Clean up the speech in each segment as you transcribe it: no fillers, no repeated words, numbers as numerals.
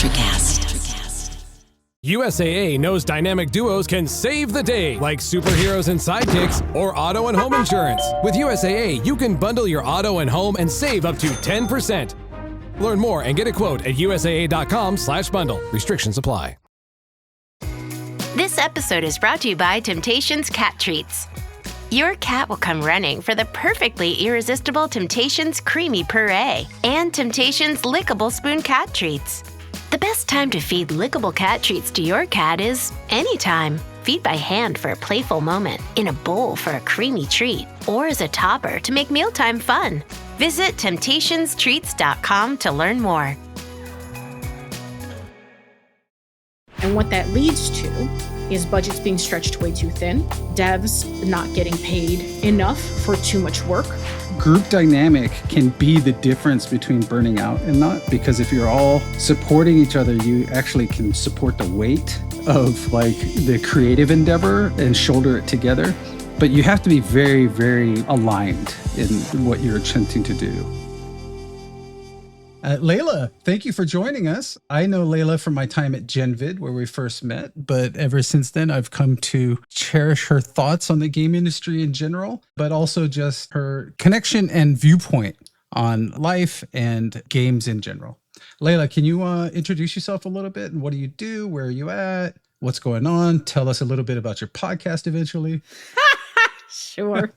Electrocast. USAA knows dynamic duos can save the day, like superheroes and sidekicks or auto and home insurance. With USAA, you can bundle your auto and home and save up to 10%. Learn more and get a quote at usaa.com/bundle. Restrictions apply. This episode is brought to you by Temptations Cat Treats. Your cat will come running for the perfectly irresistible Temptations Creamy Puree and Temptations Lickable Spoon Cat Treats. The best time to feed lickable cat treats to your cat is anytime. Feed by hand for a playful moment, in a bowl for a creamy treat, or as a topper to make mealtime fun. Visit temptationstreats.com to learn more. And what that leads to is budgets being stretched way too thin, devs not getting paid enough for too much work. Group dynamic can be the difference between burning out and not, because if you're all supporting each other, you actually can support the weight of like the creative endeavor and shoulder it together. But you have to be very, very aligned in what you're attempting to do. Layla, thank you for joining us. I know Layla from my time at GenVid, where we first met, but ever since then, I've come to cherish her thoughts on the game industry in general, but also just her connection and viewpoint on life and games in general. Layla, can you introduce yourself a little bit? And what do you do? Where are you at? What's going on? Tell us a little bit about your podcast eventually. Sure.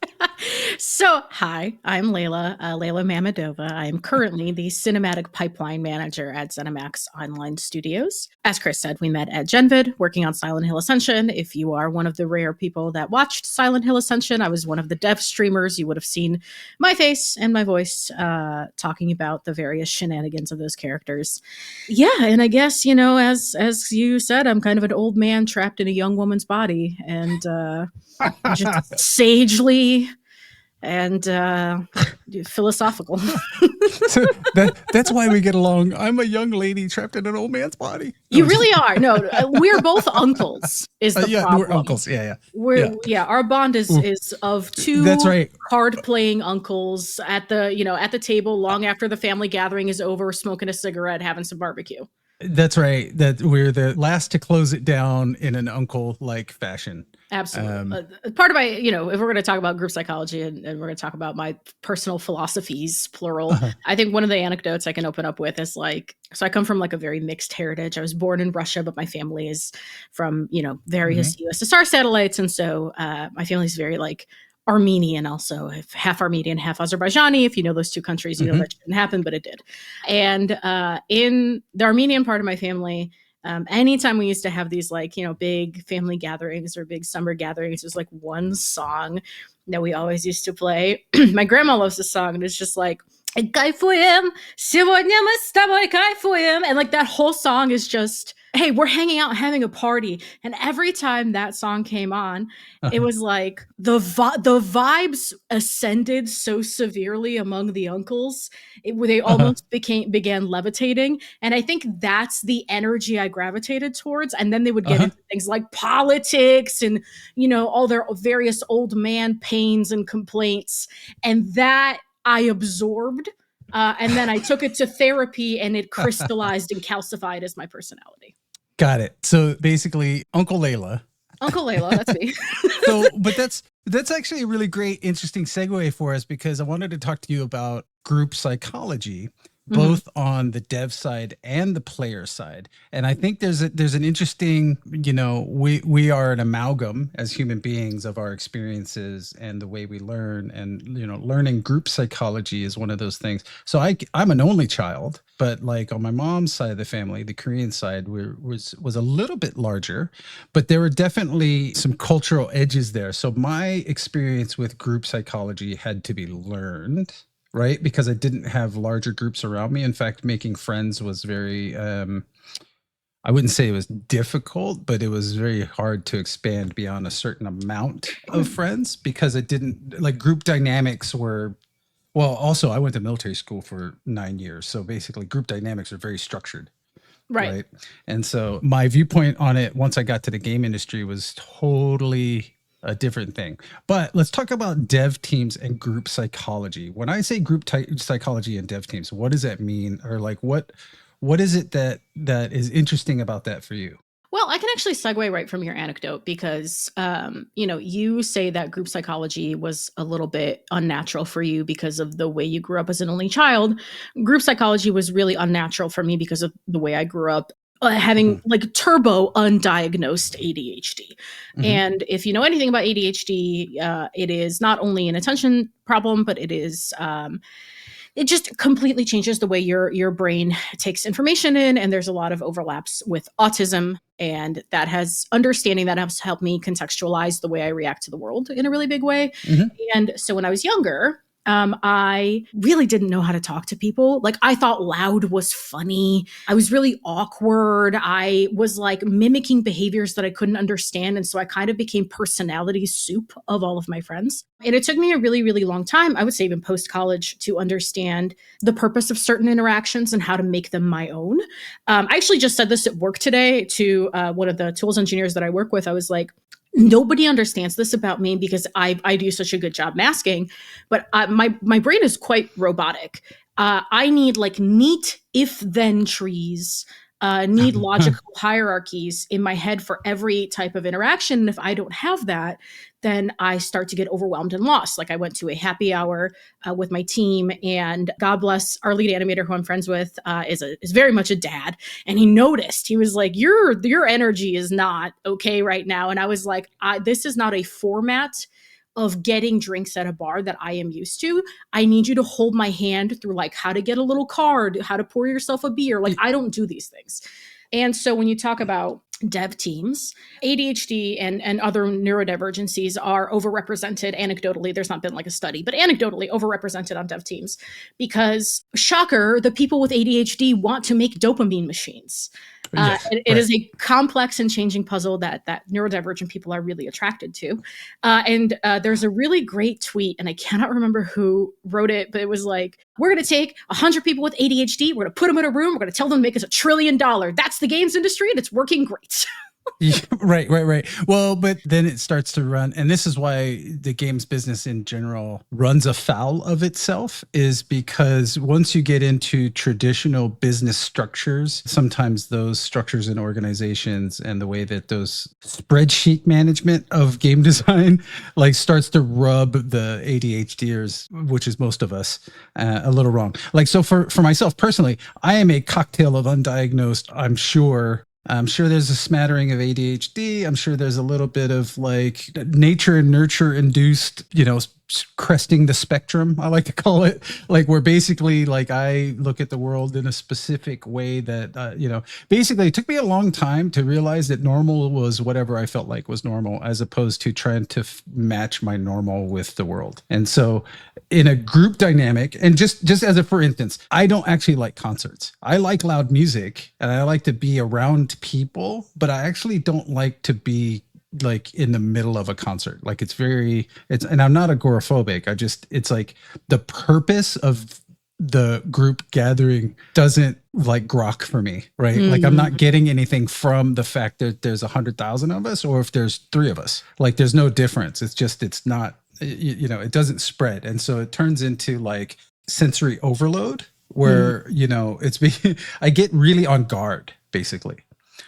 So, hi, I'm Layla Mamedova. I'm currently the cinematic pipeline manager at ZeniMax Online Studios. As Chris said, we met at GenVid, working on Silent Hill Ascension. If you are one of the rare people that watched Silent Hill Ascension, I was one of the dev streamers. You would have seen my face and my voice talking about the various shenanigans of those characters. Yeah, and I guess, you know, as you said, I'm kind of an old man trapped in a young woman's body, and just sagely and philosophical. So that's why we get along. I'm a young lady trapped in an old man's body. You really are. No, we're both uncles. Is the problem? We're uncles. Yeah. Our bond is of two. That's right. Card playing uncles at the table long after the family gathering is over, smoking a cigarette, having some barbecue. That's right. That we're the last to close it down in an uncle-like fashion. Absolutely. Part of my, if we're going to talk about group psychology and we're going to talk about my personal philosophies, plural, I think one of the anecdotes I can open up with is like, so I come from like a very mixed heritage. I was born in Russia, but my family is from, various USSR satellites. And so my family is very like Armenian, also half Armenian, half Azerbaijani. If you know those two countries, you know that didn't happen, but it did. And in the Armenian part of my family, anytime we used to have these like, big family gatherings or big summer gatherings, there's like one song that we always used to play. My grandma loves this song, and it's just like, кайфуем, сегодня мы с тобой кайфуем. And like that whole song is just, hey, we're hanging out having a party. And every time that song came on, it was like the vibes ascended so severely among the uncles. They almost began levitating. And I think that's the energy I gravitated towards. And then they would get into things like politics and, all their various old man pains and complaints. And that I absorbed. And then I took it to therapy, and it crystallized and calcified as my personality. Got it. So basically, Uncle Layla, that's me. But that's actually a really great, interesting segue for us, because I wanted to talk to you about group psychology, both on the dev side and the player side. And I think there's an interesting, we are an amalgam as human beings of our experiences and the way we learn, and, learning group psychology is one of those things. So I'm an only child, but like on my mom's side of the family, the Korean side was a little bit larger, but there were definitely some cultural edges there. So my experience with group psychology had to be learned, right? Because I didn't have larger groups around me. In fact, making friends was very, I wouldn't say it was difficult, but it was very hard to expand beyond a certain amount of friends, because it didn't, like, group dynamics were, well, also I went to military school for 9 years. So basically group dynamics are very structured. Right. And so my viewpoint on it, once I got to the game industry, was totally a different thing. But let's talk about dev teams and group psychology. When I say group psychology and dev teams, what does that mean? Or like, what What is it that is interesting about that for you? Well, I can actually segue right from your anecdote because, you say that group psychology was a little bit unnatural for you because of the way you grew up as an only child. Group psychology was really unnatural for me because of the way I grew up. Having like turbo undiagnosed ADHD. And if you know anything about ADHD, it is not only an attention problem, but it is it just completely changes the way your brain takes information in, and there's a lot of overlaps with autism, and understanding that has helped me contextualize the way I react to the world in a really big way. And so when I was younger, I really didn't know how to talk to people. Like, I thought loud was funny. I was really awkward. I was like mimicking behaviors that I couldn't understand. And so I kind of became personality soup of all of my friends. And it took me a really, really long time, I would say even post-college, to understand the purpose of certain interactions and how to make them my own. I actually just said this at work today to one of the tools engineers that I work with. I was like, nobody understands this about me because I do such a good job masking, but my brain is quite robotic. I need like neat if-then trees, need logical hierarchies in my head for every type of interaction. And if I don't have that, then I start to get overwhelmed and lost. Like, I went to a happy hour with my team, and God bless our lead animator who I'm friends with is very much a dad. And he noticed, he was like, your energy is not okay right now. And I was like, this is not a format of getting drinks at a bar that I am used to. I need you to hold my hand through like how to get a little card, how to pour yourself a beer. Like, I don't do these things. And so when you talk about dev teams, ADHD and other neurodivergencies are overrepresented anecdotally. There's not been like a study, but anecdotally overrepresented on dev teams because, shocker, the people with ADHD want to make dopamine machines. Yes, it is a complex and changing puzzle that neurodivergent people are really attracted to. And there's a really great tweet, and I cannot remember who wrote it, but it was like, we're going to take 100 people with ADHD, we're going to put them in a room, we're going to tell them to make us $1 trillion. That's the games industry, and it's working great. Yeah, right. Well, but then it starts to run, and this is why the games business in general runs afoul of itself, is because once you get into traditional business structures, sometimes those structures and organizations and the way that those spreadsheet management of game design like starts to rub the ADHDers, which is most of us, a little wrong. Like, so for myself personally, I am a cocktail of undiagnosed, I'm sure there's a smattering of ADHD. I'm sure there's a little bit of like nature and nurture induced, cresting the spectrum, I like to call it, like where basically like I look at the world in a specific way that, basically it took me a long time to realize that normal was whatever I felt like was normal, as opposed to trying to match my normal with the world. And so in a group dynamic, and just as a, for instance, I don't actually like concerts. I like loud music and I like to be around people, but I actually don't like to be like in the middle of a concert. Like and I'm not agoraphobic. It's like the purpose of the group gathering doesn't like grok for me, right? Like, I'm not getting anything from the fact that there's 100,000 of us, or if there's 3 of us, like there's no difference. It's not, it doesn't spread. And so it turns into like sensory overload where, I get really on guard basically.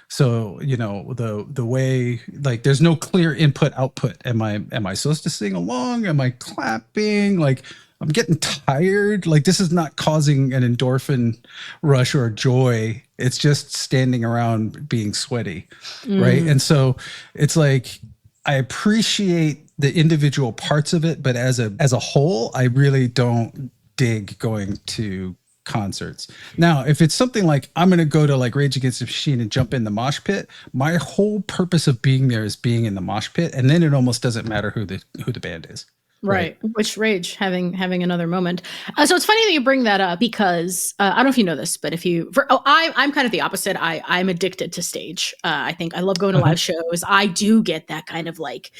So, the way, like, there's no clear input output. Am I supposed to sing along? Am I clapping? Like, I'm getting tired. Like, this is not causing an endorphin rush or joy. It's just standing around being sweaty. Right. And so it's like, I appreciate the individual parts of it, but as a whole, I really don't dig going to concerts. Now, if it's something like I'm going to go to like Rage Against the Machine and jump in the mosh pit, my whole purpose of being there is being in the mosh pit, and then it almost doesn't matter who the band is. Right. Which Rage having another moment. So it's funny that you bring that up because I don't know if you know this, but I'm kind of the opposite. I'm addicted to stage. I think I love going to live shows. I do get that kind of like,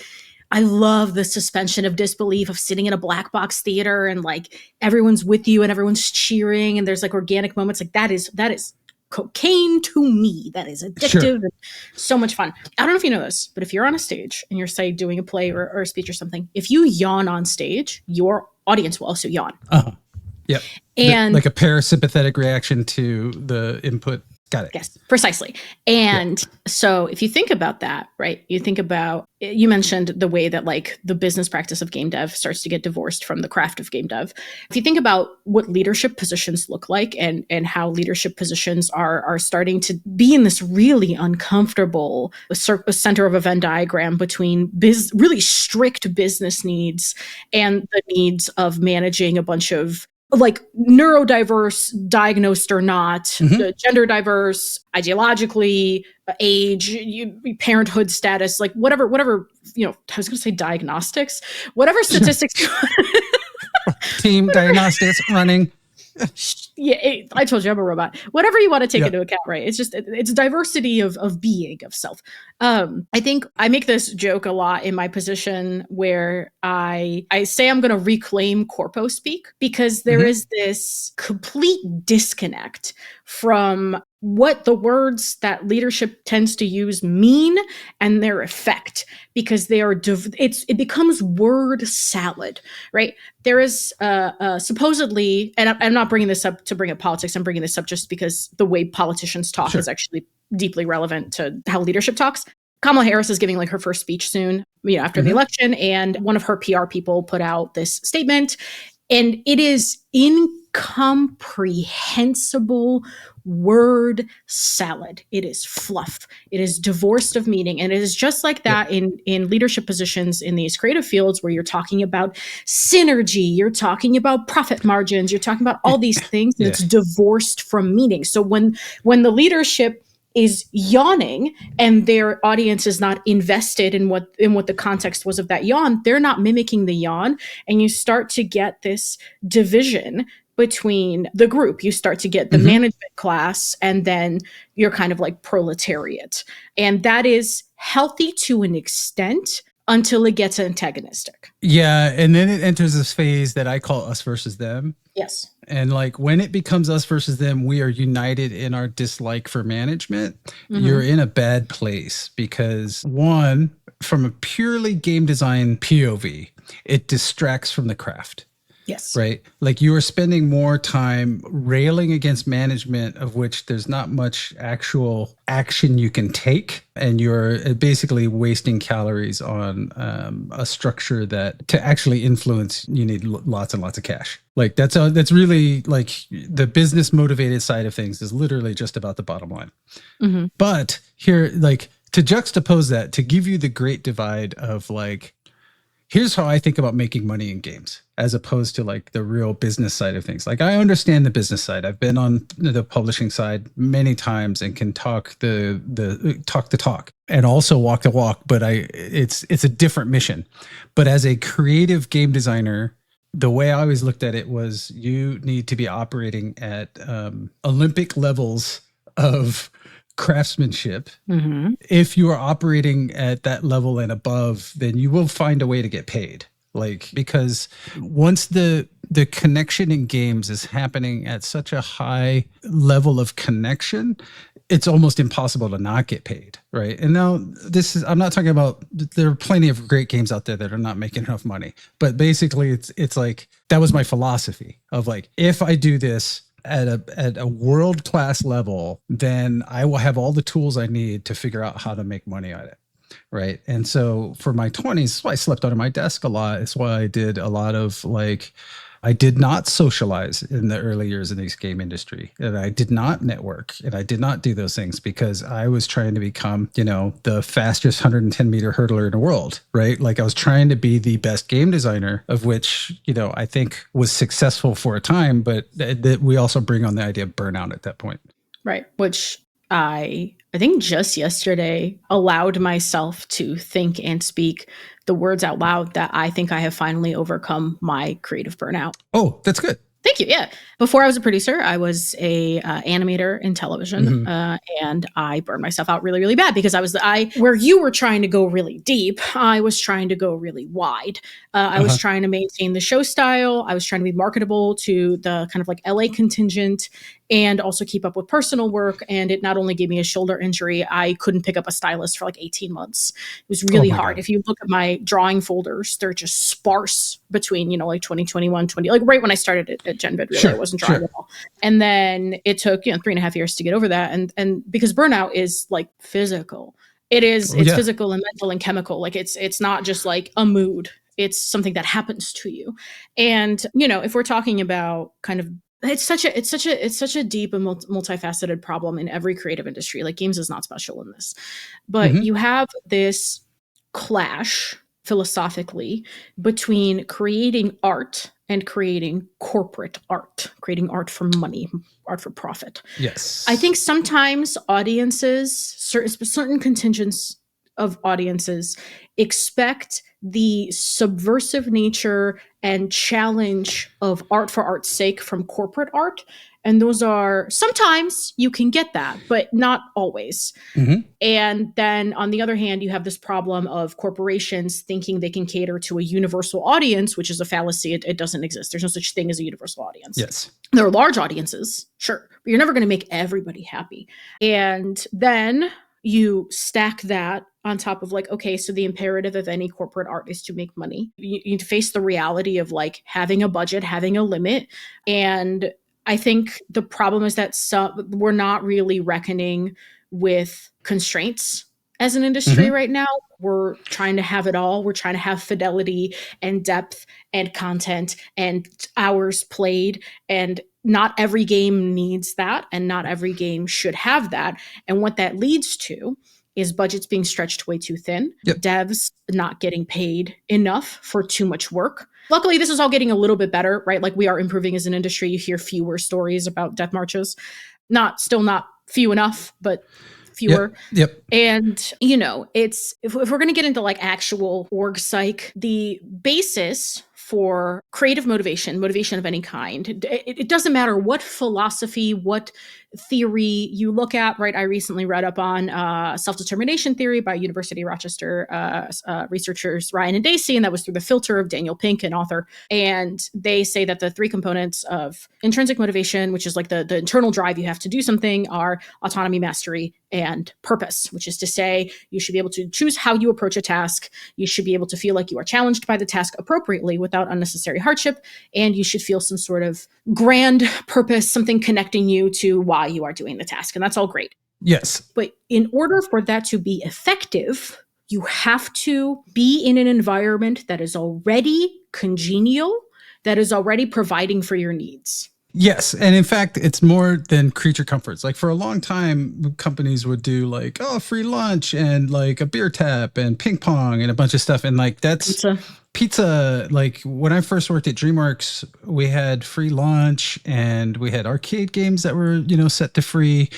I love the suspension of disbelief of sitting in a black box theater and like everyone's with you and everyone's cheering and there's like organic moments. Like that is cocaine to me. That is addictive and so much fun. I don't know if you know this, but if you're on a stage and you're, say, doing a play or a speech or something, if you yawn on stage, your audience will also yawn. Yep. And like a parasympathetic reaction to the input. Got it. Yes, precisely. And so if you think about that, right, you mentioned the way that like the business practice of game dev starts to get divorced from the craft of game dev. If you think about what leadership positions look like and how leadership positions are starting to be in this really uncomfortable center of a Venn diagram between really strict business needs and the needs of managing a bunch of like neurodiverse, diagnosed or not, gender diverse, ideologically, age, parenthood status, like whatever, I was going to say diagnostics, whatever statistics. Team diagnostics running. Yeah, I told you I'm a robot. Whatever you want to take into account, right? It's just it's diversity of being, of self. I think I make this joke a lot in my position where I say I'm going to reclaim corpo speak because there is this complete disconnect from what the words that leadership tends to use mean and their effect, because they are it becomes word salad, right? There is supposedly, and I'm not bringing this up to bring up politics, I'm bringing this up just because the way politicians talk is actually deeply relevant to how leadership talks. Kamala Harris is giving like her first speech soon, after the election, and one of her PR people put out this statement, and it is incomprehensible word salad. It is fluff. It is divorced of meaning. And it is just like that in leadership positions in these creative fields where you're talking about synergy, you're talking about profit margins, you're talking about all these things, and it's divorced from meaning. So when the leadership is yawning and their audience is not invested in what the context was of that yawn, they're not mimicking the yawn, and you start to get this division between the group. You start to get the management class, and then you're kind of like proletariat. And that is healthy to an extent until it gets antagonistic. Yeah. And then it enters this phase that I call us versus them. Yes. And like when it becomes us versus them, we are united in our dislike for management. You're in a bad place because, one, from a purely game design POV, it distracts from the craft. Yes. Right. Like you are spending more time railing against management, of which there's not much actual action you can take. And you're basically wasting calories on a structure that to actually influence, you need lots and lots of cash. Like that's really like the business motivated side of things is literally just about the bottom line. But here, like to juxtapose that, to give you the great divide of like, here's how I think about making money in games as opposed to like the real business side of things. Like I understand the business side. I've been on the publishing side many times and can talk the talk and also walk the walk, but it's a different mission. But as a creative game designer, the way I always looked at it was you need to be operating at Olympic levels of craftsmanship. If you are operating at that level and above, then you will find a way to get paid. Like, because once the connection in games is happening at such a high level of connection, it's almost impossible to not get paid. Right. And now I'm not talking about, there are plenty of great games out there that are not making enough money, but basically it's like, that was my philosophy of like, if I do this at a world-class level, then I will have all the tools I need to figure out how to make money at it. Right. And so for my 20s, that's why I slept under my desk a lot. It's why I did a lot of like, I did not socialize in the early years in this game industry, and I did not network, and I did not do those things because I was trying to become, the fastest 110-meter hurdler in the world, right? Like I was trying to be the best game designer, of which, I think was successful for a time, but we also bring on the idea of burnout at that point. Right. Which I think just yesterday allowed myself to think and speak the words out loud that I think I have finally overcome my creative burnout. Oh, that's good. Thank you. Yeah. Before I was a producer, I was a animator in television, and I burned myself out really, really bad because where you were trying to go really deep, I was trying to go really wide. I was trying to maintain the show style. I was trying to be marketable to the kind of like LA contingent. and also keep up with personal work. And it not only gave me a shoulder injury, I couldn't pick up a stylus for like 18 months. It was really hard. If you look at my drawing folders, they're just sparse between, like 2021, like right when I started at GenVid, really, I wasn't drawing at all. And then it took, 3.5 years to get over that. And because burnout is like physical, it's physical and mental and chemical. Like it's not just like a mood. It's something that happens to you. And, if we're talking about kind of, it's such a deep and multifaceted problem in every creative industry. Like games is not special in this, but you have this clash philosophically between creating art and creating corporate art, creating art for money, art for profit. Yes. I think sometimes audiences, certain contingents of audiences expect the subversive nature and challenge of art for art's sake from corporate art. And those are, sometimes you can get that, but not always. And then on the other hand, you have this problem of corporations thinking they can cater to a universal audience, which is a fallacy. It doesn't exist. There's no such thing as a universal audience. Yes. There are large audiences, sure, but you're never going to make everybody happy. And then you stack that on top of like, okay, so the imperative of any corporate art is to make money. You face the reality of like having a budget, having a limit. And I think the problem is that we're not really reckoning with constraints as an industry right now. We're trying to have it all. We're trying to have fidelity and depth and content and hours played. And not every game needs that. And not every game should have that. And what that leads to is budgets being stretched way too thin, devs not getting paid enough for too much work. Luckily, this is all getting a little bit better, right? Like we are improving as an industry. You hear fewer stories about death marches. Still not few enough, but fewer. And, it's, if we're going to get into like actual org psych, the basis for creative motivation of any kind, it doesn't matter what philosophy, what theory you look at, right? I recently read up on self-determination theory by University of Rochester researchers Ryan and Dacey, and that was through the filter of Daniel Pink, an author. And they say that the three components of intrinsic motivation, which is like the internal drive you have to do something, are autonomy, mastery, and purpose, which is to say you should be able to choose how you approach a task. You should be able to feel like you are challenged by the task appropriately without unnecessary hardship. And you should feel some sort of grand purpose, something connecting you to why you are doing the task. And that's all great. Yes. But in order for that to be effective, you have to be in an environment that is already congenial, that is already providing for your needs. Yes. And in fact, it's more than creature comforts. Like for a long time, companies would do like, free lunch and like a beer tap and ping pong and a bunch of stuff. And like that's pizza. Like when I first worked at DreamWorks, we had free lunch and we had arcade games that were, set to free.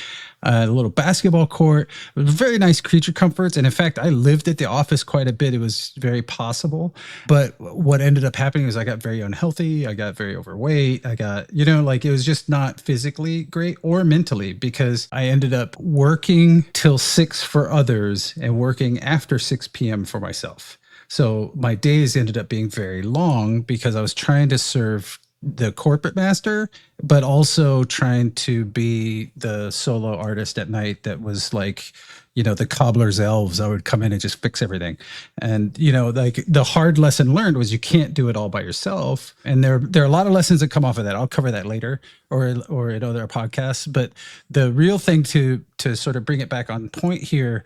A little basketball court, very nice creature comforts. And in fact, I lived at the office quite a bit. It was very possible. But what ended up happening was I got very unhealthy. I got very overweight. I got, it was just not physically great or mentally, because I ended up working till 6 for others and working after 6 p.m. for myself. So my days ended up being very long because I was trying to serve the corporate master, but also trying to be the solo artist at night that was like, the cobbler's elves. I would come in and just fix everything. And, like the hard lesson learned was you can't do it all by yourself. And there are a lot of lessons that come off of that. I'll cover that later or in other podcasts. But the real thing to sort of bring it back on point here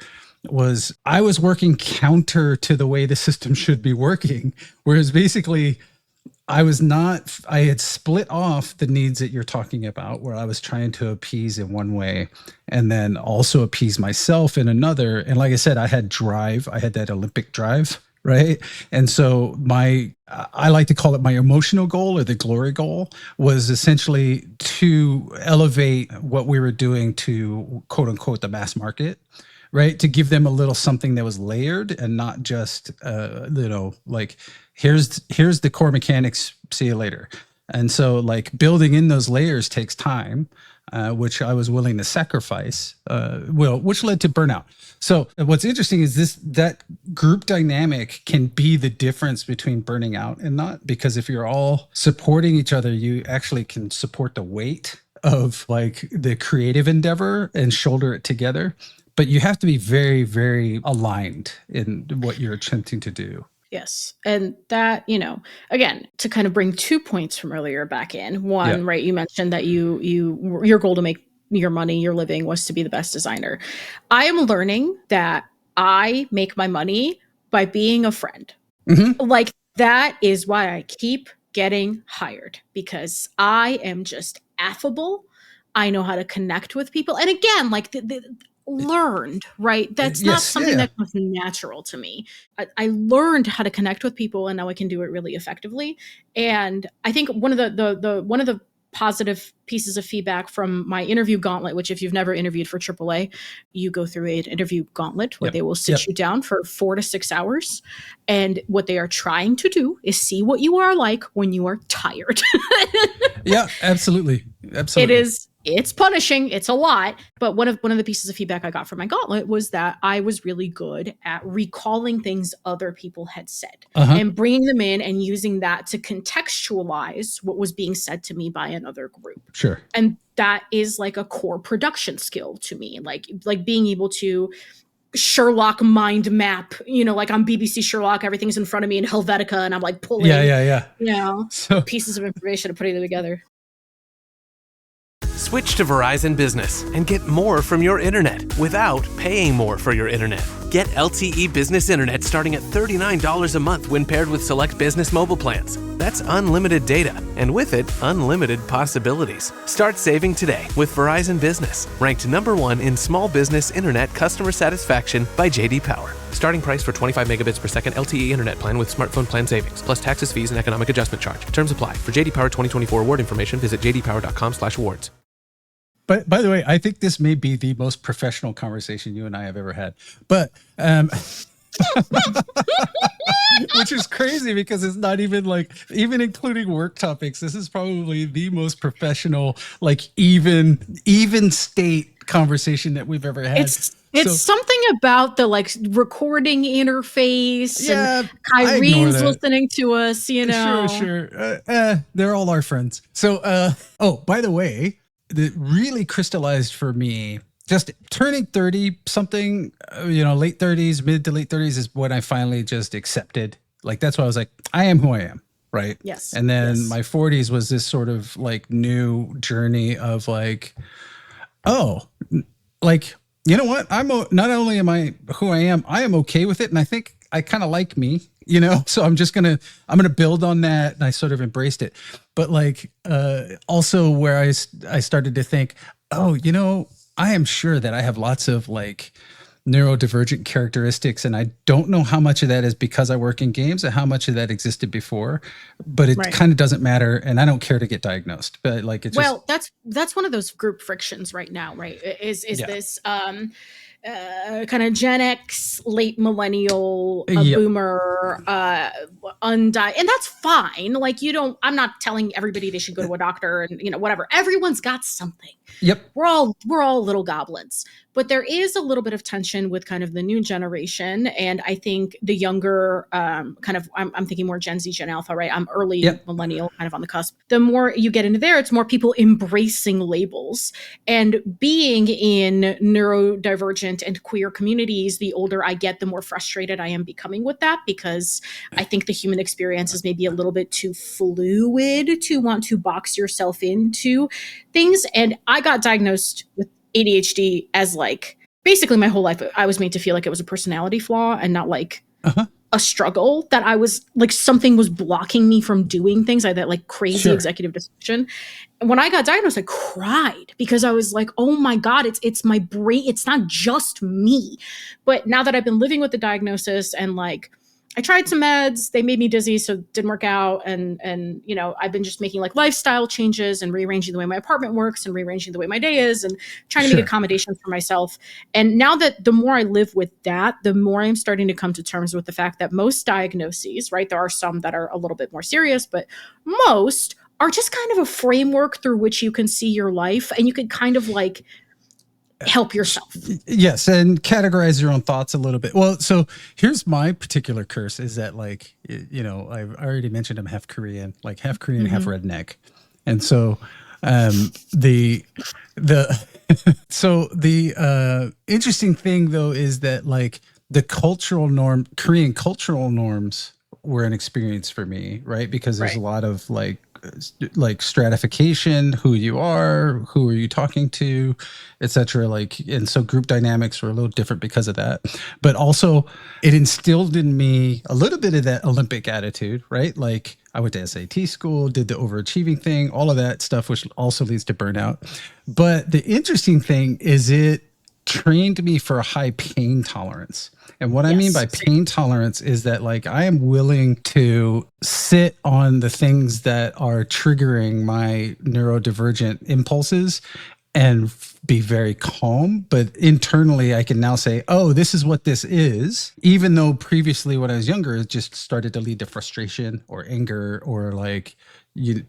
was I was working counter to the way the system should be working. Whereas basically I had split off the needs that you're talking about, where I was trying to appease in one way and then also appease myself in another. And like I said, I had drive. I had that Olympic drive, right? And so I like to call it my emotional goal, or the glory goal, was essentially to elevate what we were doing to quote unquote the mass market. Right. To give them a little something that was layered and not just, like, here's the core mechanics. See you later. And so like building in those layers takes time, which I was willing to sacrifice, which led to burnout. So what's interesting is that group dynamic can be the difference between burning out and not, because if you're all supporting each other, you actually can support the weight of like the creative endeavor and shoulder it together. But you have to be very, very aligned in what you're attempting to do. Yes. And that, again, to kind of bring 2 points from earlier back in. One, right, you mentioned that your goal to make your money, your living was to be the best designer. I am learning that I make my money by being a friend. Mm-hmm. Like that is why I keep getting hired, because I am just affable. I know how to connect with people. And again, like learned, right? That's not something that was natural to me. I learned how to connect with people, and now I can do it really effectively. And I think one of the positive pieces of feedback from my interview gauntlet, which if you've never interviewed for AAA, you go through an interview gauntlet where they will sit you down for 4 to 6 hours. And what they are trying to do is see what you are like when you are tired. Yeah, absolutely. Absolutely. It's punishing. It's a lot. But one of the pieces of feedback I got from my gauntlet was that I was really good at recalling things other people had said and bringing them in and using that to contextualize what was being said to me by another group. Sure. And that is like a core production skill to me, like being able to Sherlock mind map, like on BBC Sherlock, everything's in front of me in Helvetica and I'm like pulling pieces of information and putting them together. Switch to Verizon Business and get more from your internet without paying more for your internet. Get LTE Business Internet starting at $39 a month when paired with select business mobile plans. That's unlimited data, and with it, unlimited possibilities. Start saving today with Verizon Business, ranked #1 in small business internet customer satisfaction by J.D. Power. Starting price for 25 megabits per second LTE internet plan with smartphone plan savings, plus taxes, fees, and economic adjustment charge. Terms apply. For J.D. Power 2024 award information, visit jdpower.com/awards. But by the way, I think this may be the most professional conversation you and I have ever had. But which is crazy because it's not even like, even including work topics, this is probably the most professional, like even state conversation that we've ever had. It's something about the like recording interface and Kyrene's listening to us, Sure. They're all our friends. So, by the way, that really crystallized for me, just turning 30 something, late 30s, mid to late 30s is when I finally just accepted. Like, that's why I was like, I am who I am. Right. Yes. And then my 40s was this sort of like new journey of like, like, you know what? Not only am I who I am okay with it. And I think I kind of like me, so I'm going to build on that. And I sort of embraced it. But like, also where I started to think, I am sure that I have lots of like neurodivergent characteristics. And I don't know how much of that is because I work in games and how much of that existed before, but it kind of doesn't matter. And I don't care to get diagnosed, but like, that's one of those group frictions right now, right? Is this, kind of Gen X, late millennial, boomer, and that's fine. Like I'm not telling everybody they should go to a doctor and whatever. Everyone's got something. Yep. We're all little goblins, but there is a little bit of tension with kind of the new generation, and I think the younger, I'm thinking more Gen Z, Gen Alpha, right? I'm early millennial, kind of on the cusp. The more you get into there, it's more people embracing labels and being in neurodivergent and queer communities. The older I get, the more frustrated I am becoming with that, because I think the human experience is maybe a little bit too fluid to want to box yourself into things. And I got diagnosed with ADHD as like basically my whole life. I was made to feel like it was a personality flaw and not like a struggle, that I was like something was blocking me from doing things. I had that like crazy executive dysfunction. And when I got diagnosed, I cried because I was like, oh my God, it's my brain. It's not just me. But now that I've been living with the diagnosis and like, I tried some meds, they made me dizzy, so it didn't work out. And I've been just making like lifestyle changes and rearranging the way my apartment works and rearranging the way my day is and trying to make accommodations for myself. And now that the more I live with that, the more I'm starting to come to terms with the fact that most diagnoses, right, there are some that are a little bit more serious, but most are just kind of a framework through which you can see your life and you can kind of like help yourself. Yes. And categorize your own thoughts a little bit. Well, so here's my particular curse is that like, I already mentioned I'm half Korean, half redneck. And so The so the interesting thing though is that like the Korean cultural norms were an experience for me, right? Because there's a lot of like stratification, who you are you talking to, etc. Like, and so group dynamics were a little different because of that. But also it instilled in me a little bit of that Olympic attitude, right? Like I went to SAT school, did the overachieving thing, all of that stuff, which also leads to burnout. But the interesting thing is it trained me for a high pain tolerance. And what I mean by pain tolerance is that like I am willing to sit on the things that are triggering my neurodivergent impulses and be very calm. But internally, I can now say, oh, this is what this is. Even though previously when I was younger, it just started to lead to frustration or anger or like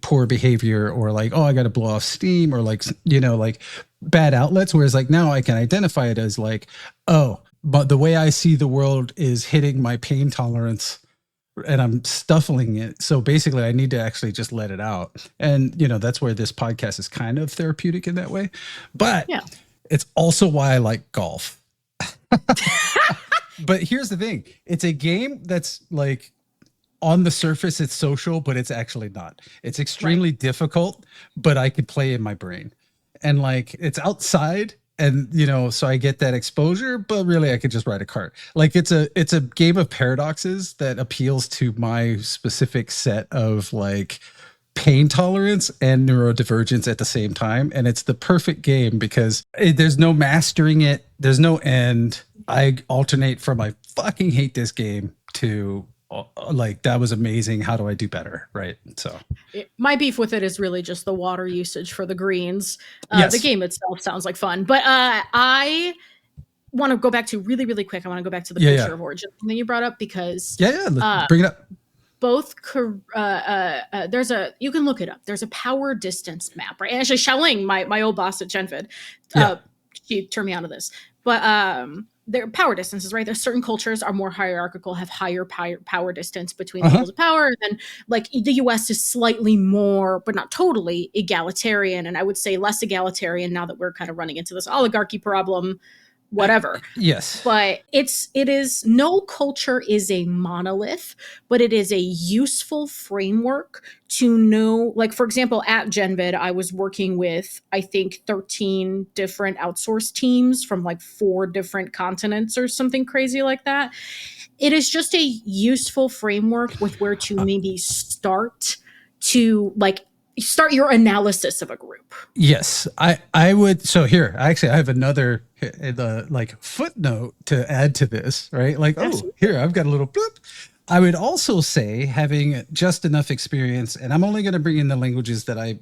poor behavior or like, oh, I got to blow off steam or like, like bad outlets. Whereas like now I can identify it as like, oh, but the way I see the world is hitting my pain tolerance and I'm stifling it. So basically I need to actually just let it out. And, that's where this podcast is kind of therapeutic in that way. But it's also why I like golf. But here's the thing. It's a game that's like on the surface, it's social, but it's actually not. It's extremely difficult, but I could play in my brain. And like it's outside. And, so I get that exposure, but really I could just ride a cart. Like it's a game of paradoxes that appeals to my specific set of like pain tolerance and neurodivergence at the same time. And it's the perfect game because there's no mastering it. There's no end. I alternate from I fucking hate this game to like that was amazing, how do I do better, right? So my beef with it is really just the water usage for the greens. The game itself sounds like fun, but I want to go back to really quick, I want to go back to the culture of origin that you brought up because let's bring it up. Both there's you can look it up, there's a power distance map, right? And actually Xiaoling, my old boss at GenVid, she turned me onto this, but their power distances, right? There's certain cultures are more hierarchical, have higher power distance between levels of power. And like the US is slightly more, but not totally egalitarian. And I would say less egalitarian now that we're kind of running into this oligarchy problem, whatever. Yes. But it is no culture is a monolith, but it is a useful framework to know, like, for example, at GenVid, I was working with, I think 13 different outsourced teams from like 4 different continents or something crazy like that. It is just a useful framework with where to maybe start your analysis of a group. Yes, I would. So here, actually, I have another like footnote to add to this, right? Like, here, I've got a little bloop. I would also say having just enough experience, and I'm only going to bring in the languages that I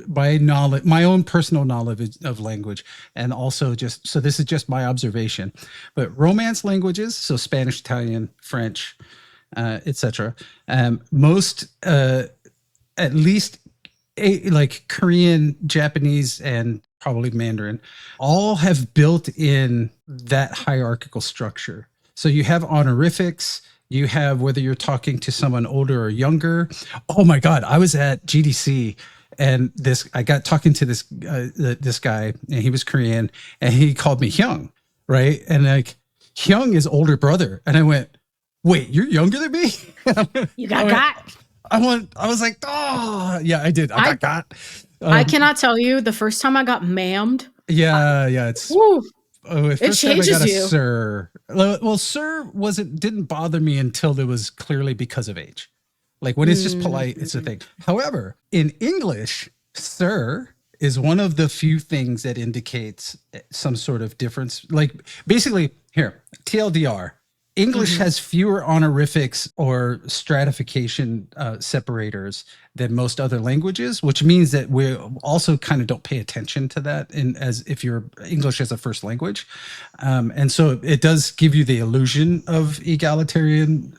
my own personal knowledge of language, and also so this is just my observation, but Romance languages, so Spanish, Italian, French, etc. Most at least like Korean, Japanese, and probably Mandarin, all have built in that hierarchical structure. So you have honorifics, you have whether you're talking to someone older or younger. Oh my God, I was at GDC and I got talking to this guy, and he was Korean, and he called me Hyung, right? And like Hyung is older brother, and I went, "Wait, you're younger than me?" You got. I was like, oh, yeah, I did. I got. I cannot tell you the first time I got ma'amed. It's. It changes you. Sir. Well, sir didn't bother me until it was clearly because of age. Like when it's just polite, it's a thing. However, in English, sir is one of the few things that indicates some sort of difference. Like basically, here, TLDR. English has fewer honorifics or stratification separators than most other languages, which means that we also kind of don't pay attention to that as if you're English as a first language. And so it does give you the illusion of egalitarian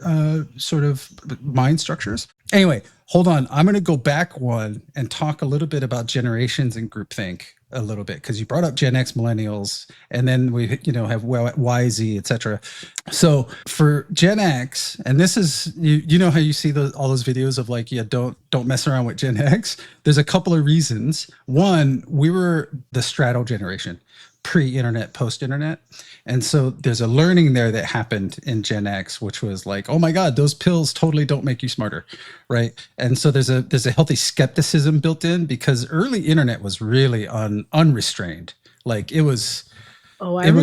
sort of mind structures. Anyway, hold on. I'm going to go back one and talk a little bit about generations and groupthink, a little bit, because you brought up Gen X, millennials, and then we have Y, Z, etc. So for Gen X, and this is you know how you see all those videos of like, don't mess around with Gen X. There's a couple of reasons. One, we were the straddle generation, pre-internet, post-internet. And so there's a learning there that happened in Gen X, which was like, oh my God, those pills totally don't make you smarter, right? And so there's a healthy skepticism built in, because early internet was really unrestrained. Like it was, it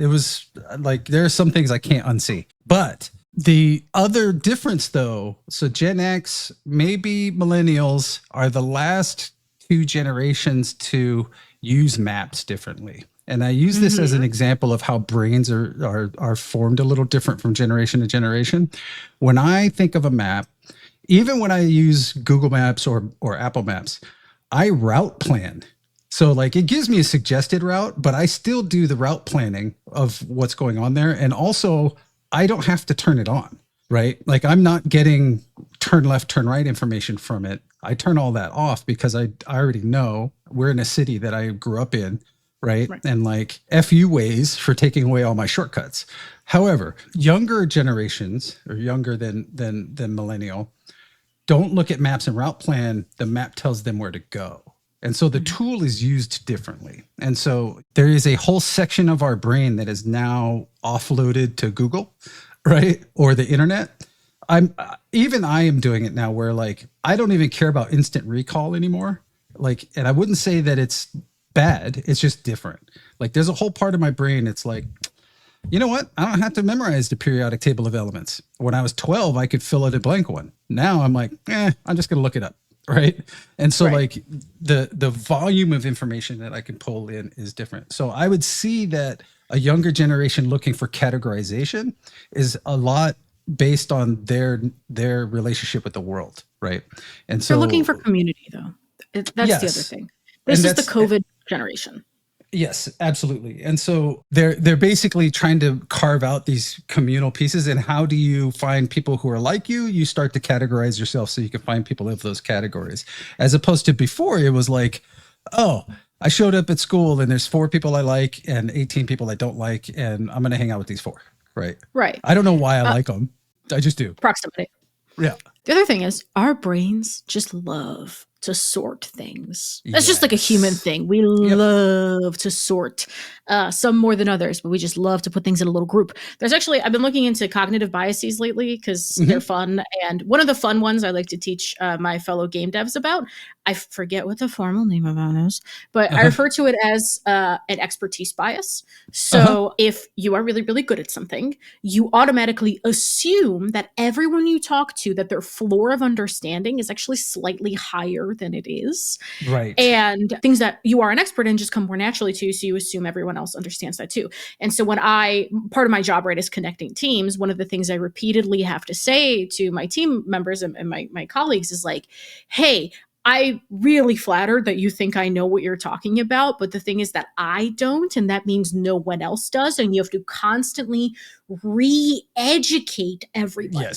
was like, there are some things I can't unsee. But the other difference though, so Gen X, maybe millennials, are the last two generations to use maps differently. And I use this as an example of how brains are formed a little different from generation to generation. When I think of a map, even when I use Google Maps or Apple Maps, I route plan. So like it gives me a suggested route, but I still do the route planning of what's going on there. And also I don't have to turn it on, right? Like I'm not getting turn left, turn right information from it. I turn all that off because I already know we're in a city that I grew up in. Right. And like F you ways for taking away all my shortcuts. However, younger generations, or younger than millennial, don't look at maps and route plan. The map tells them where to go. And so the tool is used differently. And so there is a whole section of our brain that is now offloaded to Google, right? Or the internet. I am doing it now where like, I don't even care about instant recall anymore. Like, and I wouldn't say that it's bad. It's just different. Like there's a whole part of my brain. It's like, you know what? I don't have to memorize the periodic table of elements. When I was 12, I could fill in a blank one. Now I'm like, I'm just going to look it up. Right. And so like the volume of information that I can pull in is different. So I would see that a younger generation looking for categorization is a lot based on their relationship with the world. Right. And so they're looking for community though. That's the other thing. This is the COVID generation. Yes, absolutely. And so they're basically trying to carve out these communal pieces. And how do you find people who are like you? You start to categorize yourself so you can find people of those categories. As opposed to before, it was like, oh, I showed up at school and there's 4 people I like and 18 people I don't like, and I'm going to hang out with these 4. Right. Right. I don't know why I like them. I just do. Proximity. Yeah. The other thing is our brains just love to sort things. That's just like a human thing. We love to sort, some more than others, but we just love to put things in a little group. There's actually, I've been looking into cognitive biases lately because they're fun. And one of the fun ones I like to teach my fellow game devs about, I forget what the formal name of it is, but I refer to it as an expertise bias. So if you are really, really good at something, you automatically assume that everyone you talk to, that their floor of understanding is actually slightly higher than it is. Right. And things that you are an expert in just come more naturally to you. So you assume everyone else understands that too. And so when part of my job, right, is connecting teams, one of the things I repeatedly have to say to my team members and my colleagues is like, hey, I really flattered that you think I know what you're talking about, but the thing is that I don't, and that means no one else does. And you have to constantly re-educate everybody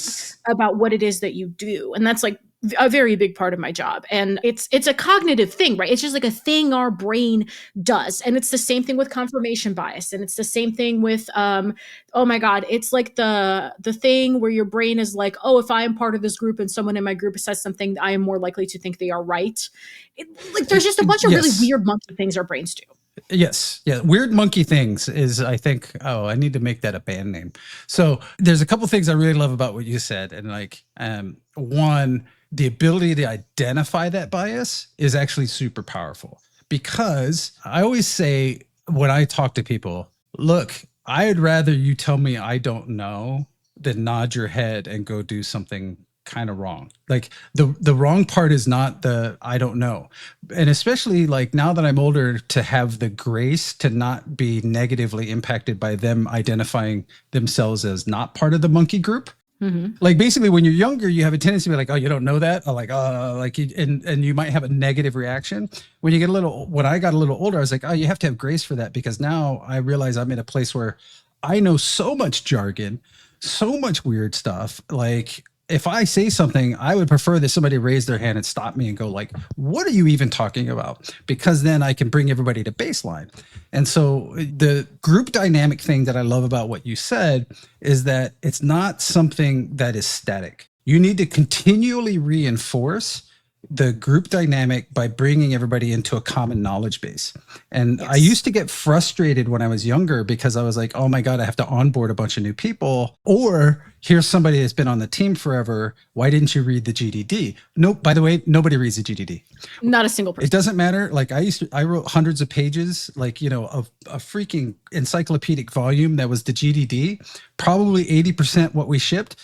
about what it is that you do. And that's like a very big part of my job. And it's a cognitive thing, right? It's just like a thing our brain does. And it's the same thing with confirmation bias. And it's the same thing with, oh my God, it's like the thing where your brain is like, oh, if I am part of this group and someone in my group says something, I am more likely to think they are right. Like there's just a bunch of really weird monkey things our brains do. Yes. Yeah. Weird monkey things is, I think, I need to make that a band name. So there's a couple things I really love about what you said. And like, one, the ability to identify that bias is actually super powerful, because I always say when I talk to people, look, I'd rather you tell me I don't know than nod your head and go do something kind of wrong. Like the wrong part is not the I don't know. And especially like now that I'm older, to have the grace to not be negatively impacted by them identifying themselves as not part of the monkey group. Like basically when you're younger, you have a tendency to be like, oh, you don't know that? Or like, and you might have a negative reaction. When I got a little older, I was like, oh, you have to have grace for that, because now I realize I'm in a place where I know so much jargon, so much weird stuff. Like, if I say something, I would prefer that somebody raise their hand and stop me and go like, what are you even talking about? Because then I can bring everybody to baseline. And so the group dynamic thing that I love about what you said is that it's not something that is static. You need to continually reinforce the group dynamic by bringing everybody into a common knowledge base. And I used to get frustrated when I was younger because I was like, oh my God, I have to onboard a bunch of new people. Or here's somebody that's been on the team forever. Why didn't you read the GDD? Nope. By the way, nobody reads the GDD. Not a single person. It doesn't matter. Like I wrote hundreds of pages, like, of a freaking encyclopedic volume that was the GDD, probably 80% what we shipped.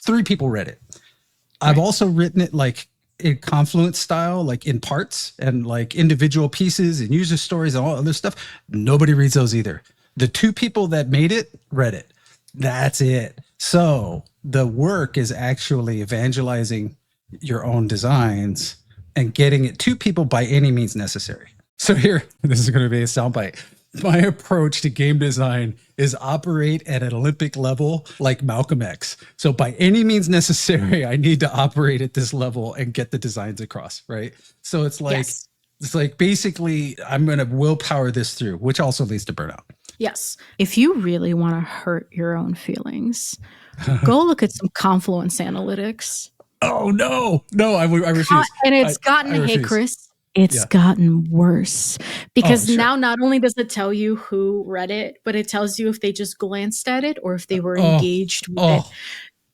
3 people read it. Right. I've also written it like in Confluence style, like in parts and like individual pieces and user stories and all other stuff. Nobody reads those either. The 2 people that made it read it. That's it. So the work is actually evangelizing your own designs and getting it to people by any means necessary. So here, this is going to be a soundbite. My approach to game design is operate at an Olympic level like Malcolm X. So by any means necessary, I need to operate at this level and get the designs across, right? So it's like, it's like basically I'm going to willpower this through, which also leads to burnout. Yes. If you really want to hurt your own feelings, go look at some Confluence analytics. Oh, no, I refuse. And it's hey, Chris, it's gotten worse because now not only does it tell you who read it, but it tells you if they just glanced at it or if they were engaged with it.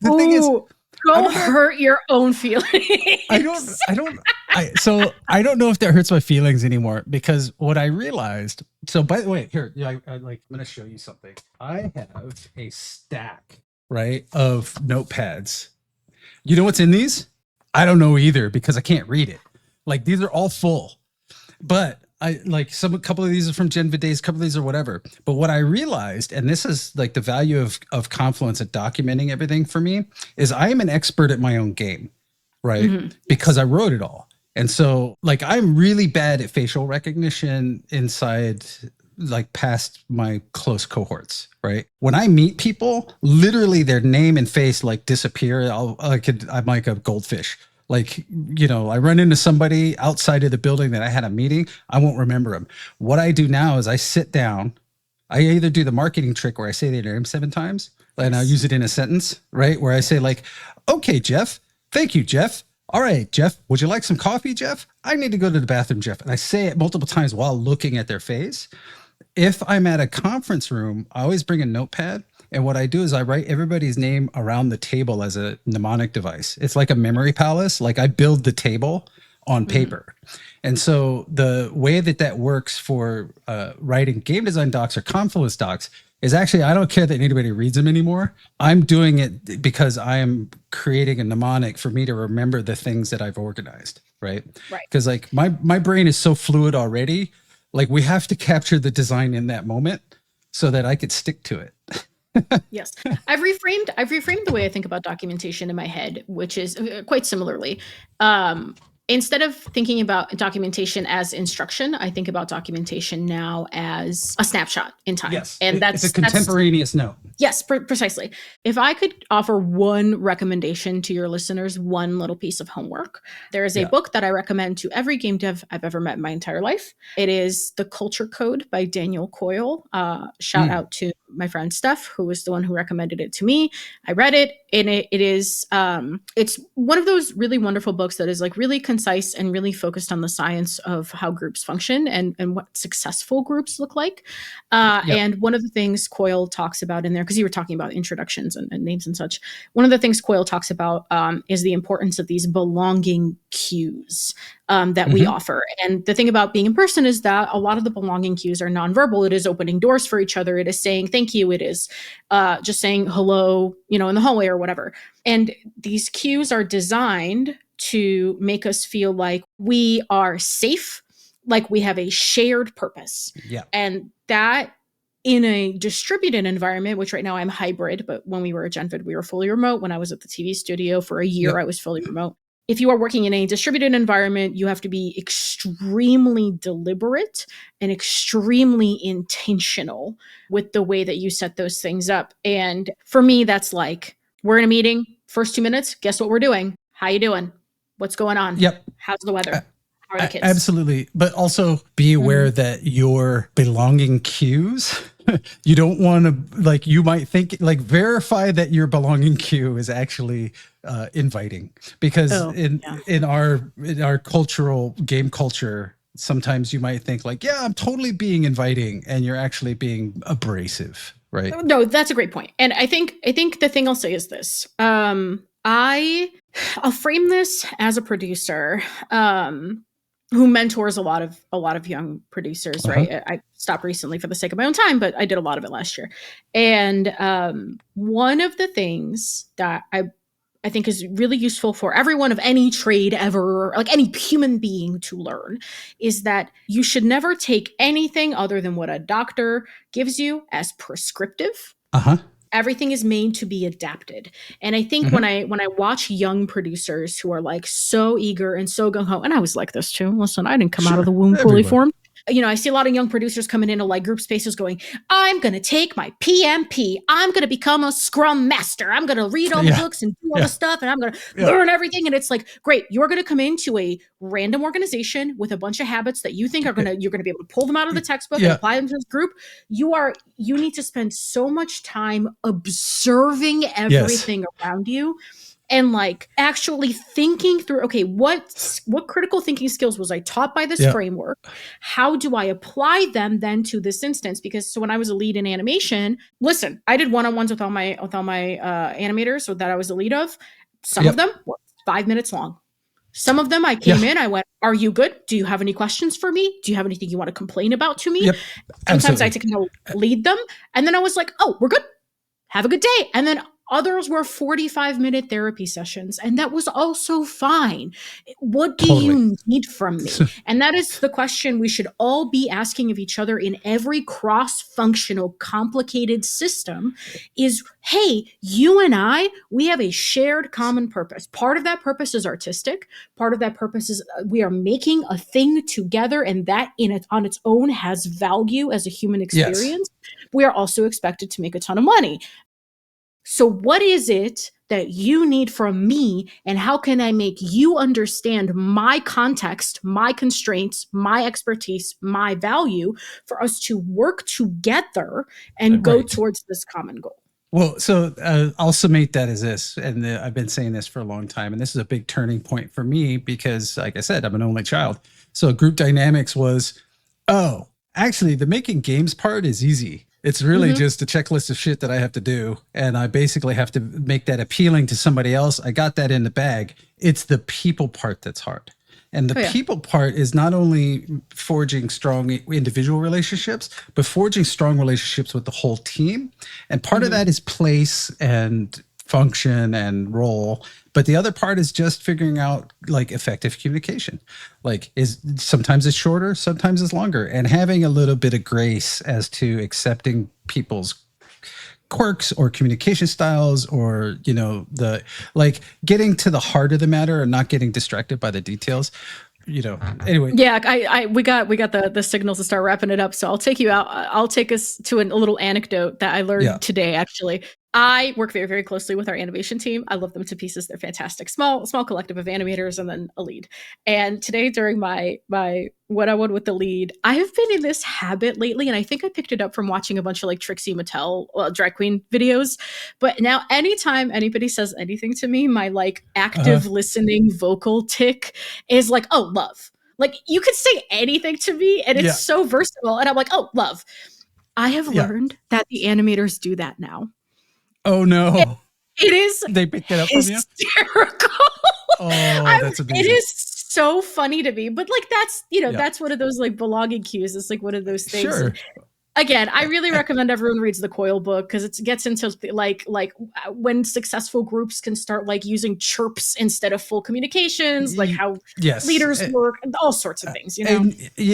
The thing is, go hurt your own feelings. I don't know if that hurts my feelings anymore because what I realized. So by the way, here, I'm going to show you something. I have a stack, right, of notepads. You know what's in these? I don't know either because I can't read it. Like these are all full, but I like a couple of these are from Gen Days, a couple of these are whatever. But what I realized, and this is like the value of Confluence and documenting everything for me, is I am an expert at my own game, right? Mm-hmm. Because I wrote it all. And so like I'm really bad at facial recognition inside like past my close cohorts, right? When I meet people, literally their name and face like disappear. I'm like a goldfish. Like, I run into somebody outside of the building that I had a meeting, I won't remember them. What I do now is I sit down. I either do the marketing trick where I say their name 7 times, and I'll use it in a sentence, right? Where I say like, okay, Jeff, thank you, Jeff. All right, Jeff, would you like some coffee, Jeff? I need to go to the bathroom, Jeff. And I say it multiple times while looking at their face. If I'm at a conference room, I always bring a notepad. And what I do is I write everybody's name around the table as a mnemonic device. It's like a memory palace. Like I build the table on paper. And so the way that works for writing game design docs or Confluence docs is actually, I don't care that anybody reads them anymore. I'm doing it because I am creating a mnemonic for me to remember the things that I've organized, right? Right. Because like my brain is so fluid already. Like we have to capture the design in that moment so that I could stick to it. Yes. I've reframed the way I think about documentation in my head, which is quite similarly. Instead of thinking about documentation as instruction, I think about documentation now as a snapshot in time. Yes. And it's a contemporaneous note. Yes, precisely. If I could offer one recommendation to your listeners, one little piece of homework, there is a book that I recommend to every game dev I've ever met in my entire life. It is The Culture Code by Daniel Coyle. Shout out to my friend Steph, who was the one who recommended it to me. I read it, and it is it's one of those really wonderful books that is like really concise and really focused on the science of how groups function and what successful groups look like. And one of the things Coyle talks about in there, because you were talking about introductions and names and such, one of the things Coyle talks about is the importance of these belonging cues that we offer. And the thing about being in person is that a lot of the belonging cues are nonverbal. It is opening doors for each other. It is saying thank you. It is just saying hello, in the hallway or whatever. And these cues are designed to make us feel like we are safe, like we have a shared purpose. Yeah. And that in a distributed environment, which right now I'm hybrid, but when we were at GenVid, we were fully remote. When I was at the TV studio for a year, I was fully remote. If you are working in a distributed environment, you have to be extremely deliberate and extremely intentional with the way that you set those things up. And for me, that's like, we're in a meeting, first 2 minutes, guess what we're doing? How you doing? What's going on? Yep. How's the weather? How are the kids? Absolutely. But also be aware that your belonging cues, you don't want to, like, you might think, like, verify that your belonging cue is actually inviting, because in our cultural game culture, sometimes you might think like, yeah, I'm totally being inviting, and you're actually being abrasive, right? No, that's a great point. And I think the thing I'll say is this. I'll frame this as a producer who mentors a lot of young producers, right? I stopped recently for the sake of my own time, but I did a lot of it last year. And one of the things that I think is really useful for everyone of any trade ever, like any human being to learn, is that you should never take anything other than what a doctor gives you as prescriptive. Everything is made to be adapted. And I think when I watch young producers who are like so eager and so gung-ho, and I was like this too. Listen, I didn't come out of the womb fully formed. You know, I see a lot of young producers coming into like group spaces going, I'm going to take my PMP. I'm going to become a Scrum Master. I'm going to read all the books and do all the stuff, and I'm going to learn everything. And it's like, great, you're going to come into a random organization with a bunch of habits that you think you're going to be able to pull them out of the textbook and apply them to this group. You need to spend so much time observing everything around you. And like actually thinking through, okay, what critical thinking skills was I taught by this framework? How do I apply them then to this instance? Because so when I was a lead in animation, listen, I did one-on-ones with all my animators that I was the lead of. Some of them were 5 minutes long. Some of them I came in, I went, are you good? Do you have any questions for me? Do you have anything you want to complain about to me? Sometimes I had to kind of lead them. And then I was like, oh, we're good. Have a good day. And then others were 45-minute therapy sessions, and that was also fine. What do you need from me? And that is the question we should all be asking of each other in every cross-functional, complicated system is, hey, you and we have a shared common purpose. Part of that purpose is artistic. Part of that purpose is we are making a thing together, and that on its own has value as a human experience. We are also expected to make a ton of money. So what is it that you need from me, and how can I make you understand my context, my constraints, my expertise, my value for us to work together and go towards this common goal? Well, so I'll summate that as this, and I've been saying this for a long time, and this is a big turning point for me because, like I said, I'm an only child. So group dynamics was, actually, the making games part is easy. It's really just a checklist of shit that I have to do. And I basically have to make that appealing to somebody else. I got that in the bag. It's the people part that's hard. And the people part is not only forging strong individual relationships, but forging strong relationships with the whole team. And part of that is place and function and role. But the other part is just figuring out like effective communication. Like sometimes it's shorter, sometimes it's longer, and having a little bit of grace as to accepting people's quirks or communication styles, or, you know, the like getting to the heart of the matter and not getting distracted by the details. You know, anyway. Yeah, we got the signals to start wrapping it up. So I'll take you out. I'll take us to a little anecdote that I learned today, actually. I work very, very closely with our animation team. I love them to pieces. They're fantastic. Small collective of animators and then a lead. And today during my one-on-one with the lead, I have been in this habit lately, and I think I picked it up from watching a bunch of like Trixie Mattel drag queen videos. But now anytime anybody says anything to me, my like active listening vocal tick is like, oh, love. Like you could say anything to me and it's so versatile. And I'm like, oh, love. I have learned that the animators do that now. Oh no! It is. They picked it up from you. Hysterical. Oh, that's amazing. It is so funny to me, but like that's that's one of those like belonging cues. It's like one of those things. Sure. Again, I really recommend everyone reads the Coil book because it gets into like when successful groups can start like using chirps instead of full communications, like how leaders work, and all sorts of things. You know,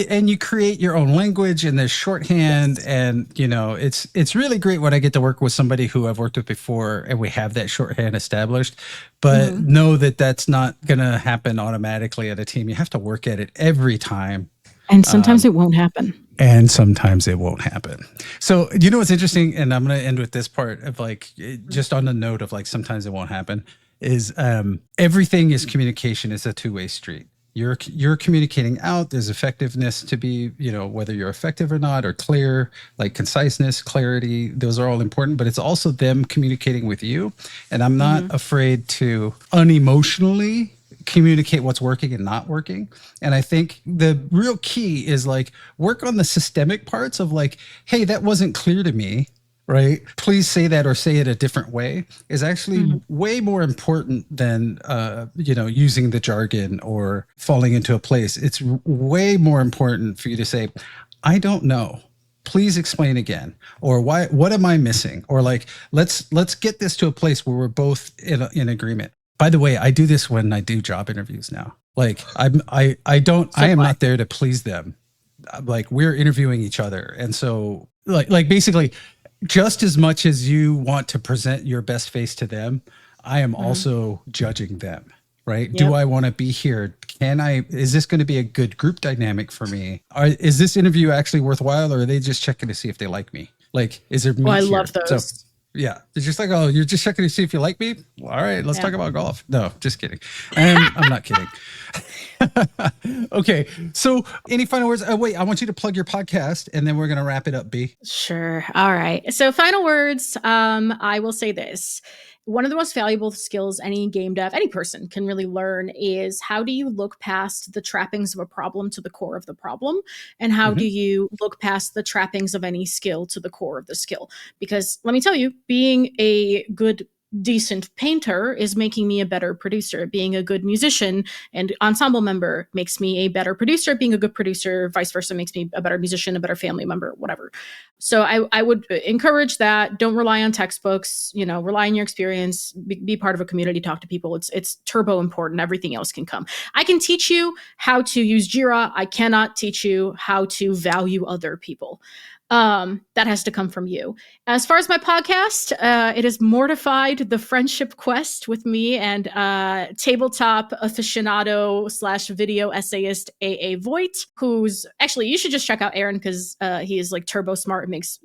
and you create your own language and there's shorthand, and you know it's really great when I get to work with somebody who I've worked with before and we have that shorthand established. But know that that's not going to happen automatically at a team. You have to work at it every time. And sometimes it won't happen. And sometimes it won't happen. So, you know what's interesting? And I'm going to end with this part of like, just on the note of like, sometimes it won't happen. is everything is communication is a two-way street. You're communicating out. There's effectiveness to be, whether you're effective or not, or clear, like conciseness, clarity. Those are all important, but it's also them communicating with you. And I'm not afraid to unemotionally communicate what's working and not working. And I think the real key is like work on the systemic parts of like, hey, that wasn't clear to me. Right? Please say that or say it a different way is actually way more important than, using the jargon or falling into a place. It's way more important for you to say, I don't know. Please explain again. Or what am I missing? Or like, let's get this to a place where we're both in agreement. By the way, I do this when I do job interviews now. Like I am not there to please them. Like we're interviewing each other. And so like basically, just as much as you want to present your best face to them, I am also judging them, right? Yep. Do I want to be here? Is this going to be a good group dynamic for me? Is this interview actually worthwhile, or are they just checking to see if they like me? Like, is there meat I here? love those. So, yeah. It's just like, oh, you're just checking to see if you like me? Well, all right, let's talk about golf. No, just kidding. I'm not kidding. Okay. So any final words? Wait, I want you to plug your podcast and then we're going to wrap it up, B. Sure. All right. So final words. I will say this. One of the most valuable skills any game dev, any person can really learn is how do you look past the trappings of a problem to the core of the problem? And how do you look past the trappings of any skill to the core of the skill? Because let me tell you, being a good decent painter is making me a better producer. Being a good musician and ensemble member makes me a better producer. Being a good producer, vice versa, makes me a better musician, a better family member, whatever. So I would encourage that. Don't rely on textbooks, rely on your experience, be part of a community, talk to people. It's turbo important. Everything else can come. I can teach you how to use Jira. I cannot teach you how to value other people. That has to come from you. As far as my podcast, it is Mortified, the Friendship Quest with me and tabletop aficionado / video essayist AA Voigt, who's actually, you should just check out Aaron because he is like turbo smart and makes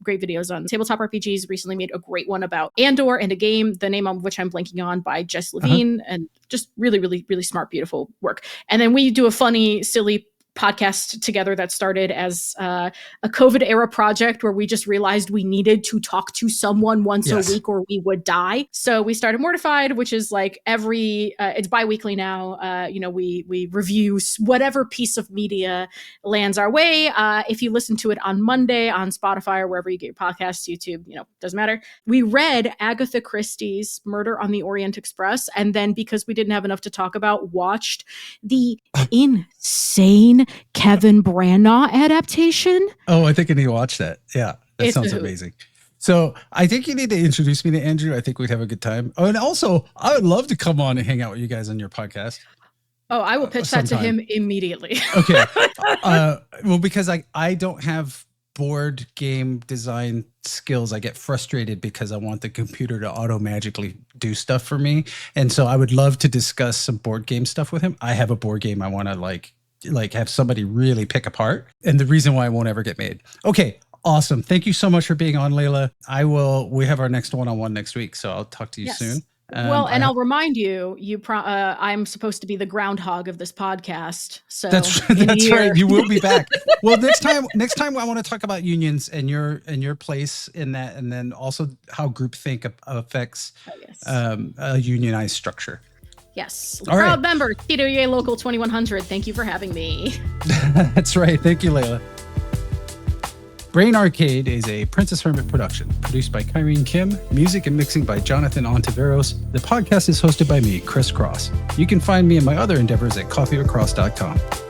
great videos on tabletop RPGs. Recently made a great one about Andor and a game, the name of which I'm blanking on, by Jess Levine, and just really, really, really smart, beautiful work. And then we do a funny, silly podcast together that started as a COVID era project where we just realized we needed to talk to someone once a week or we would die. So we started Mortified, which is like it's bi-weekly now. We review whatever piece of media lands our way. If you listen to it on Monday on Spotify or wherever you get your podcasts, YouTube, doesn't matter. We read Agatha Christie's Murder on the Orient Express. And then because we didn't have enough to talk about, watched the insane Kevin Branagh adaptation. Oh, I think I need to watch that. Yeah, that sounds amazing. So I think you need to introduce me to Andrew. I think we'd have a good time. Oh, and also, I would love to come on and hang out with you guys on your podcast. Oh, I will pitch that to him immediately. Okay. Well, because I don't have board game design skills. I get frustrated because I want the computer to auto-magically do stuff for me. And so I would love to discuss some board game stuff with him. I have a board game I want to like have somebody really pick apart, and the reason why it won't ever get made. Okay, awesome. Thank you so much for being on, Layla. We have our next one-on-one next week, so I'll talk to you soon. I'll remind you, I'm supposed to be the groundhog of this podcast. So that's right. You will be back. Well, next time I want to talk about unions and your place in that, and then also how groupthink affects a unionized structure. Yes. Proud member, TWA Local 2100. Thank you for having me. That's right. Thank you, Layla. Brain Arcade is a Princess Hermit production, produced by Kyrene Kim, music and mixing by Jonathan Ontiveros. The podcast is hosted by me, Chris Cross. You can find me and my other endeavors at coffeeacross.com.